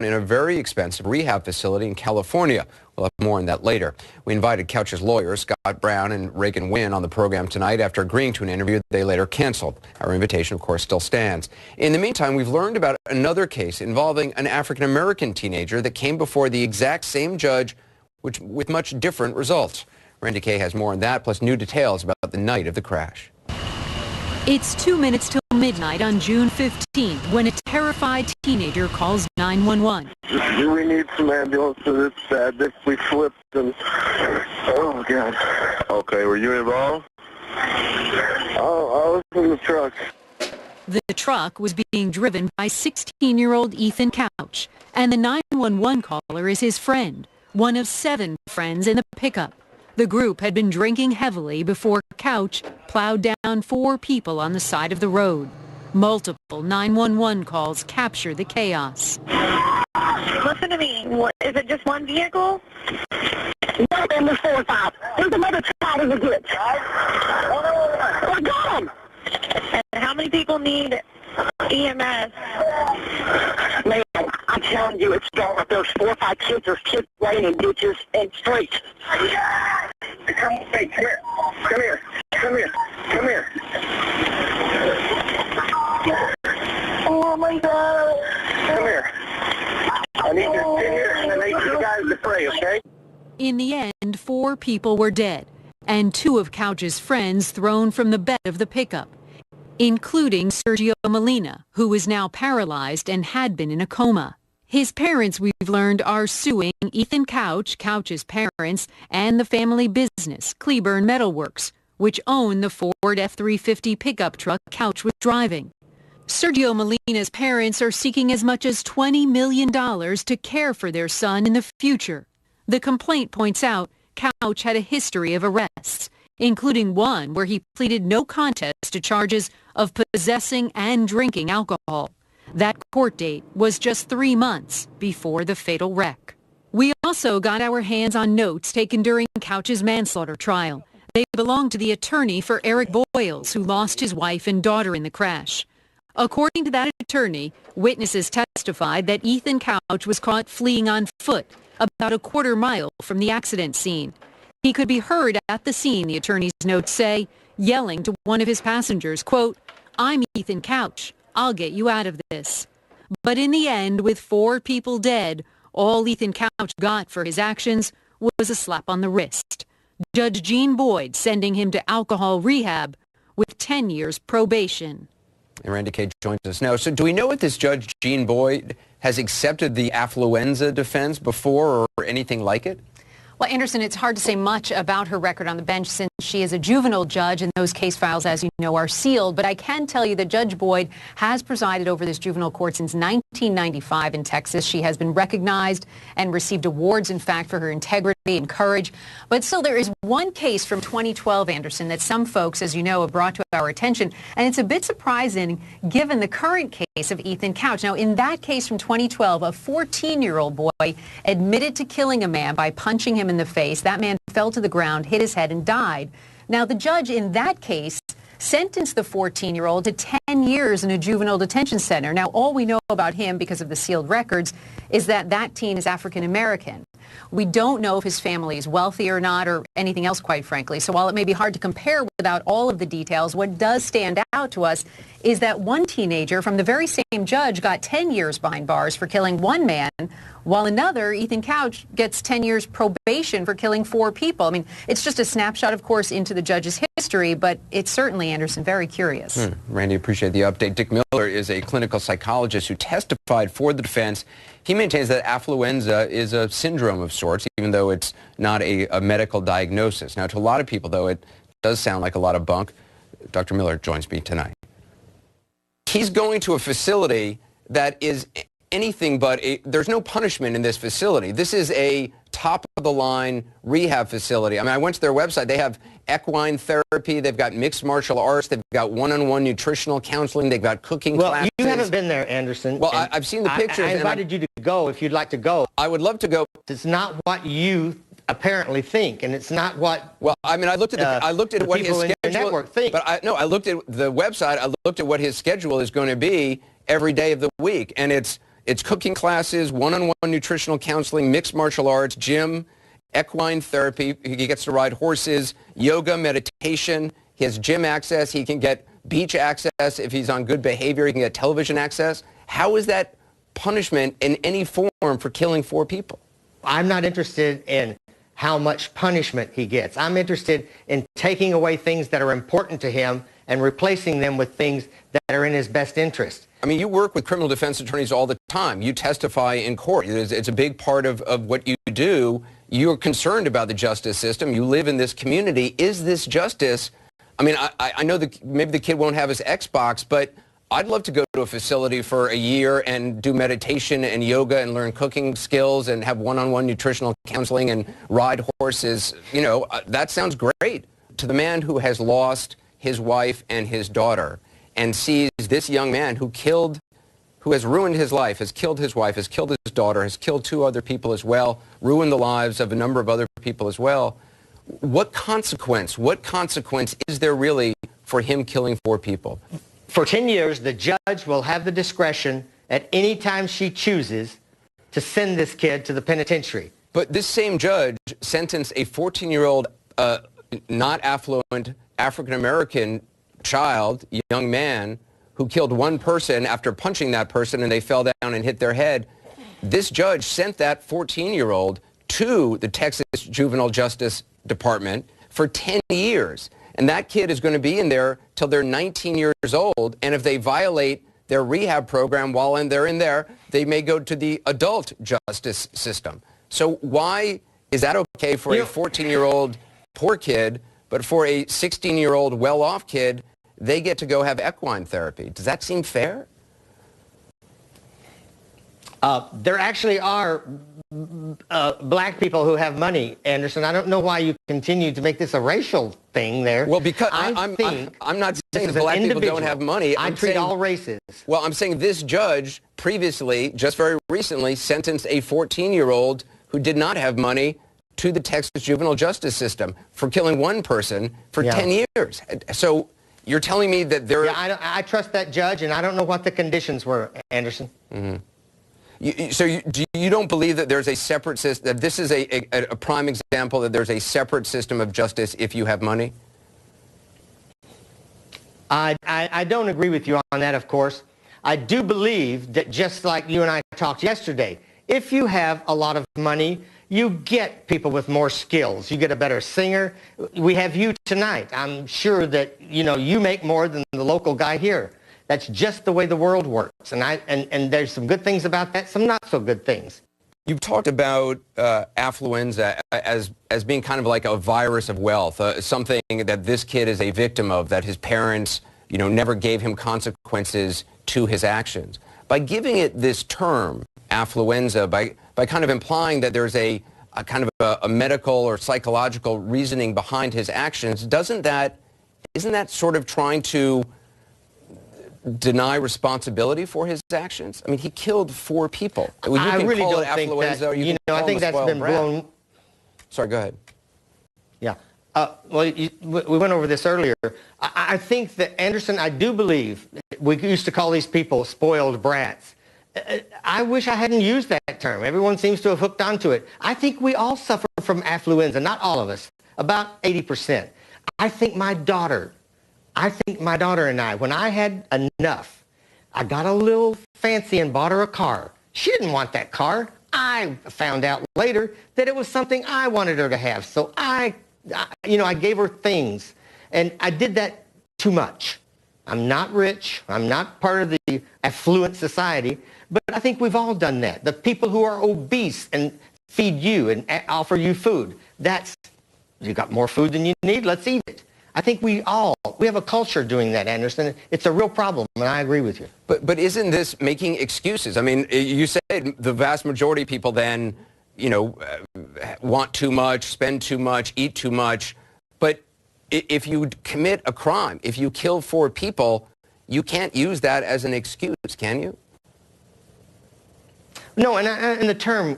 in a very expensive rehab facility in California. We'll have more on that later. We invited Couch's lawyers, Scott Brown and Reagan Wynn, on the program tonight after agreeing to an interview they later canceled. Our invitation, of course, still stands. In the meantime, we've learned about another case involving an African-American teenager that came before the exact same judge, with much different results. Randy Kay has more on that, plus new details about the night of the crash. It's 2 minutes till midnight on June 15th when a terrified teenager calls 911. We need some ambulances. It's bad. We flipped and... Oh, God. Okay, were you involved? Oh, I was in the truck. The truck was being driven by 16-year-old Ethan Couch, and the 911 caller is his friend, one of 7 friends in the pickup. The group had been drinking heavily before Couch plowed down 4 people on the side of the road. Multiple 911 calls capture the chaos. Listen to me. Is it just one vehicle? No, and there's 4 or 5. There's another child in the ditch. I got him. And how many people need EMS? Man, I'm telling you, it's dark. There's 4 or 5 kids. There's kids laying in ditches and streets. Come on, hey, come here. Come here. Come here. Come here. Oh, my God. Come here. I need you to sit here, and I need you guys to pray, okay? In the end, 4 people were dead, and 2 of Couch's friends thrown from the bed of the pickup, including Sergio Molina, who is now paralyzed and had been in a coma. His parents, we've learned, are suing Ethan Couch, Couch's parents, and the family business, Cleburne Metalworks, which owned the Ford F-350 pickup truck Couch was driving. Sergio Molina's parents are seeking as much as $20 million to care for their son in the future. The complaint points out Couch had a history of arrests, including one where he pleaded no contest to charges of possessing and drinking alcohol. That court date was just 3 months before the fatal wreck. We also got our hands on notes taken during Couch's manslaughter trial. They belong to the attorney for Eric Boyles, who lost his wife and daughter in the crash. According to that attorney, witnesses testified that Ethan Couch was caught fleeing on foot about a quarter mile from the accident scene. He could be heard at the scene, the attorney's notes say, yelling to one of his passengers, quote, "I'm Ethan Couch. I'll get you out of this." But in the end, with 4 people dead, all Ethan Couch got for his actions was a slap on the wrist. Judge Gene Boyd sending him to alcohol rehab with 10 years probation. And Randy Kay joins us now. So do we know if this Judge Gene Boyd has accepted the affluenza defense before or anything like it? Well, Anderson, it's hard to say much about her record on the bench since she is a juvenile judge and those case files, as you know, are sealed. But I can tell you that Judge Boyd has presided over this juvenile court since 1995 in Texas. She has been recognized and received awards, in fact, for her integrity and courage. But still, there is one case from 2012, Anderson, that some folks, as you know, have brought to our attention. And it's a bit surprising given the current case of Ethan Couch. Now, in that case from 2012, a 14-year-old boy admitted to killing a man by punching him in the face. That man fell to the ground, hit his head, and died. Now, the judge in that case sentenced the 14-year-old to 10 years in a juvenile detention center. Now, all we know about him, because of the sealed records, is that that teen is African-American. We don't know if his family is wealthy or not, or anything else, quite frankly. So while it may be hard to compare without all of the details, what does stand out to us is that one teenager from the very same judge got 10 years behind bars for killing one man, while another, Ethan Couch, gets 10 years probation for killing 4 people. I mean, it's just a snapshot, of course, into the judge's history, but it's certainly, Anderson, very curious. Randy, appreciate the update. Dick Miller is a clinical psychologist who testified for the defense. He maintains that affluenza is a syndrome of sorts, even though it's not a medical diagnosis. Now, to a lot of people, though, it does sound like a lot of bunk. Dr. Miller joins me tonight. He's going to a facility that is anything but there's no punishment in this facility. This is a top-of-the-line rehab facility. I mean, I went to their website. They have equine therapy. They've got mixed martial arts. They've got one-on-one nutritional counseling. They've got cooking classes. Well, you haven't been there, Anderson. Well, I've seen the pictures. I invited you to go if you'd like to go. I would love to go. It's not what you apparently think, and it's not what. Well, I mean, I looked at what his schedule. Network think. But I looked at the website. I looked at what his schedule is going to be every day of the week, and it's It's cooking classes, one-on-one nutritional counseling, mixed martial arts, gym, equine therapy. He gets to ride horses, yoga, meditation. He has gym access. He can get beach access. If he's on good behavior, he can get television access. How is that punishment in any form for killing 4 people? I'm not interested in how much punishment he gets. I'm interested in taking away things that are important to him and replacing them with things that are in his best interest. I mean, you work with criminal defense attorneys all the time. You testify in court. It's a big part of what you do. You're concerned about the justice system. You live in this community. Is this justice? I mean, I know that maybe the kid won't have his Xbox, but I'd love to go to a facility for a year and do meditation and yoga and learn cooking skills and have one-on-one nutritional counseling and ride horses. You know, that sounds great. To the man who has lost his wife and his daughter and sees this young man who has ruined his life, has killed his wife, has killed his daughter, has killed 2 other people as well, ruined the lives of a number of other people as well. What consequence is there really for him killing 4 people? For 10 years, the judge will have the discretion at any time she chooses to send this kid to the penitentiary. But this same judge sentenced a 14-year-old, not affluent African-American child, young man, who killed 1 person after punching that person and they fell down and hit their head. This judge sent that 14-year-old to the Texas Juvenile Justice Department for 10 years. And that kid is going to be in there till they're 19 years old. And if they violate their rehab program while they're in there, they may go to the adult justice system. So why is that okay for a 14-year-old poor kid, but for a 16-year-old well-off kid, they get to go have equine therapy? Does that seem fair? There actually are black people who have money, Anderson. I don't know why you continue to make this a racial thing there. Well, because I'm not saying that black people don't have money. I treat all races. Well, I'm saying this judge previously, just very recently, sentenced a 14-year-old who did not have money to the Texas juvenile justice system for killing 1 person for 10 years. So you're telling me that there... Yeah, I trust that judge, and I don't know what the conditions were, Anderson. Mm-hmm. You don't believe that there's a separate system, that this is a prime example that there's a separate system of justice if you have money? I don't agree with you on that, of course. I do believe that just like you and I talked yesterday, if you have a lot of money, you get people with more skills. You get a better singer. We have you tonight. I'm sure that, you make more than the local guy here. That's just the way the world works. And there's some good things about that, some not so good things. You've talked about affluenza as being kind of like a virus of wealth, something that this kid is a victim of, that his parents, never gave him consequences to his actions. By giving it this term, affluenza, by kind of implying that there's a kind of a medical or psychological reasoning behind his actions, isn't that sort of trying to deny responsibility for his actions? I mean, he killed 4 people. I really don't think that, I think that's been blown. Sorry, go ahead. Yeah. Well, we went over this earlier. I think that, Anderson, I do believe we used to call these people spoiled brats. I wish I hadn't used that term. Everyone seems to have hooked onto it. I think we all suffer from affluenza, not all of us, about 80%. I think my daughter and I, when I had enough, I got a little fancy and bought her a car. She didn't want that car. I found out later that it was something I wanted her to have. So I gave her things, and I did that too much. I'm not rich. I'm not part of the affluent society, but I think we've all done that. The people who are obese and feed you and offer you food, you got more food than you need, let's eat it. I think we have a culture doing that, Anderson. It's a real problem, and I agree with you. But isn't this making excuses? I mean, you said the vast majority of people then, want too much, spend too much, eat too much. But if you commit a crime, if you kill 4 people, you can't use that as an excuse, can you? No, and the term,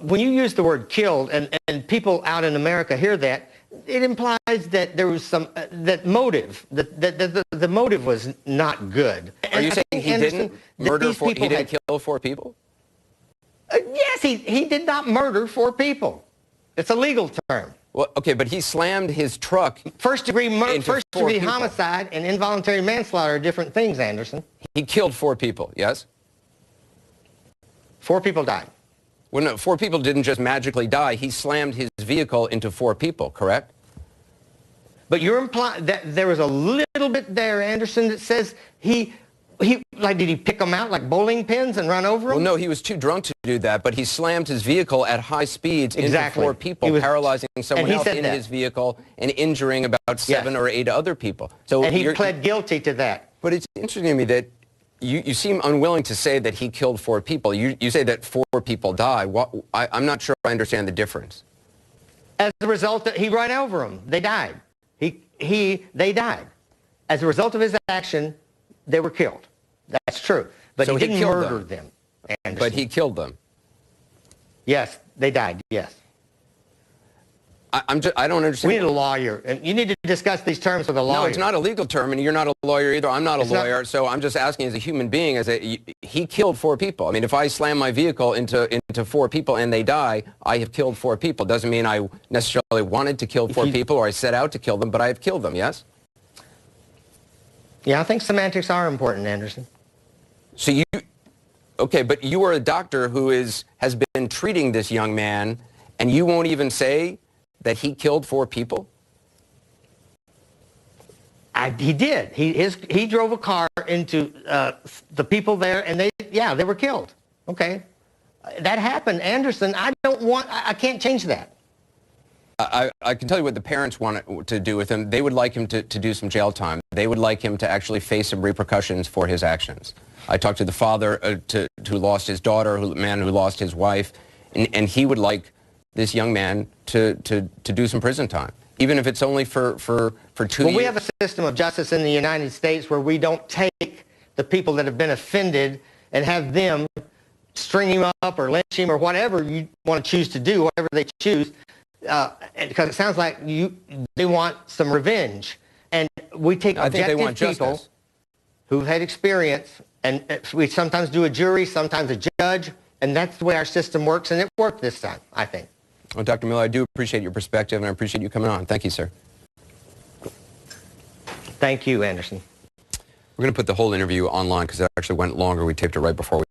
when you use the word killed, and people out in America hear that, it implies that there was some that motive, that the motive was not good. Are you saying he didn't kill 4 people? Yes, he did not murder 4 people. It's a legal term. Well, okay, but he slammed his truck. First-degree homicide and involuntary manslaughter are different things, Anderson. He killed 4 people, yes? 4 people died. Well, no, 4 people didn't just magically die. He slammed his vehicle into 4 people, correct? But you're implying that there was a little bit there, Anderson, that says he like, did he pick them out like bowling pins and run over them? Well, no, he was too drunk to do that, but he slammed his vehicle at high speeds into 4 people, paralyzing someone else in his vehicle and injuring about 7 or 8 other people. So and he pled guilty to that. But it's interesting to me that you seem unwilling to say that he killed 4 people. You say that 4 people died. I'm not sure I understand the difference. As a result, he ran over them. They died. They died. As a result of his action, they were killed. That's true. But so he didn't murder them. Anderson. But he killed them. Yes, they died, yes. I don't understand. We need a lawyer. And you need to discuss these terms with a lawyer. No, it's not a legal term, and you're not a lawyer either. I'm not a lawyer, so I'm just asking as a human being, he killed 4 people. I mean, if I slam my vehicle into 4 people and they die, I have killed 4 people. Doesn't mean I necessarily wanted to kill 4 people or I set out to kill them, but I have killed them, yes? Yeah, I think semantics are important, Anderson. So okay, but you are a doctor who has been treating this young man, and you won't even say that he killed 4 people? He did. He drove a car into the people there, and they were killed. Okay, that happened, Anderson. I can't change that. I can tell you what the parents want to do with him. They would like him to do some jail time. They would like him to actually face some repercussions for his actions. I talked to the father who lost his daughter, a man who lost his wife, and he would like this young man to do some prison time, even if it's only for 2 years. Well, we have a system of justice in the United States where we don't take the people that have been offended and have them string him up or lynch him or whatever you want to choose to do, whatever they choose, because it sounds like they want some revenge. And we take objective people who've had experience, and we sometimes do a jury, sometimes a judge, and that's the way our system works, and it worked this time, I think. Well, Dr. Miller, I do appreciate your perspective, and I appreciate you coming on. Thank you, sir. Thank you, Anderson. We're going to put the whole interview online because it actually went longer. We taped it right before we